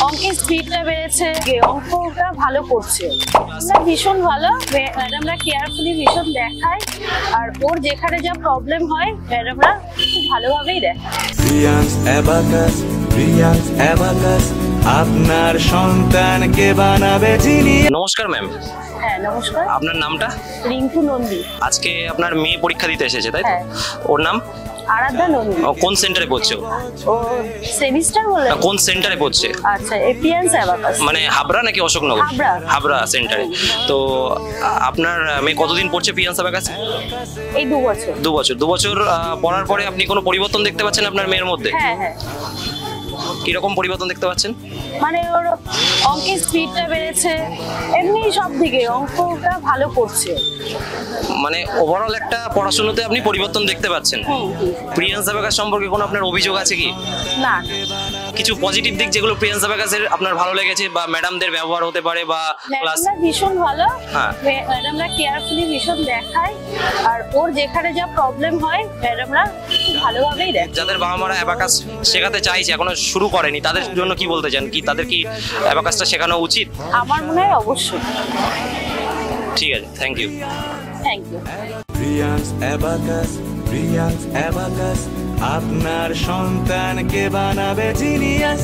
অঙ্কের স্পিডটা বেড়েছে, অঙ্কটা ভালো করছে, ভীষণ ভালো। ম্যাডামরা কেয়ারফুলি ভীষণ দেখায়, আর ওর যেখানে যা প্রবলেম হয় ম্যাডামরা খুব ভালোভাবেই দেখায়। আপনার সন্তানকে বানাবে জিনিয়াস। নমস্কার ম্যাম। হ্যাঁ নমস্কার। আপনার নামটা? রিঙ্কু নন্দী। আজকে আপনার মেয়ে পরীক্ষা দিতে এসেছে, তাই তো? হ্যাঁ। ওর নাম? আরাধ্যা নন্দী। কোন সেন্টারে পড়ছে ও? ও সেমিস্টার বলে? কোন সেন্টারে পড়ছে? আচ্ছা, এপিএনস অ্যাবাকাস। মানে হাবড়া নাকি অশোকনগর? হাবড়া। হাবড়া সেন্টারে। তো আপনার মেয়ে কতদিন পড়ছে পিয়ান্স অ্যাবাকাসে? এই 2 বছর। 2 বছর। 2 বছর পড়ার পরে আপনি কোনো পরিবর্তন দেখতে পাচ্ছেন আপনার মেয়ের মধ্যে? হ্যাঁ হ্যাঁ। কিরকম পরিবর্তন দেখতে পাচ্ছেন? মানে ওর অঙ্কের স্পিডটা বেড়েছে, এমনি সব দিকে অঙ্কটা ভালো করছে। মানে ওভারঅল একটা পড়াশোনাতে আপনি পরিবর্তন দেখতে পাচ্ছেন। প্রিয়ান্স অ্যাবাকাস সম্পর্কে কোনো আপনার অভিযোগ আছে কি? না। কিছু পজিটিভ দিক যেগুলো প্রিয়ান্স অ্যাবাকাসের আপনার ভালো লেগেছে, বা ম্যাডামদের ব্যবহার হতে পারে, বা ক্লাস? ম্যাডামরা ভীষণ ভালো। হ্যাঁ। ম্যাডামরা কেয়ারফুলি ভীষণ দেখায়, আর ওর যেখানে যা প্রবলেম হয় ম্যাডামরা খুব ভালোভাবেই দেখায়। যাদের বাবা মারা অ্যাবাকাস শেখাতে চাইছে, এখনো শুরু করেনি, তাদের জন্য কি বলতে চান? কি তাদের কি অ্যাবাকাসটা শেখানো উচিত? আমার মনে হয় অবশ্যই। ঠিক আছে, thank you. Thank you. Priyans abacus আপনার সন্তানকে বানাবে জিনিয়াস।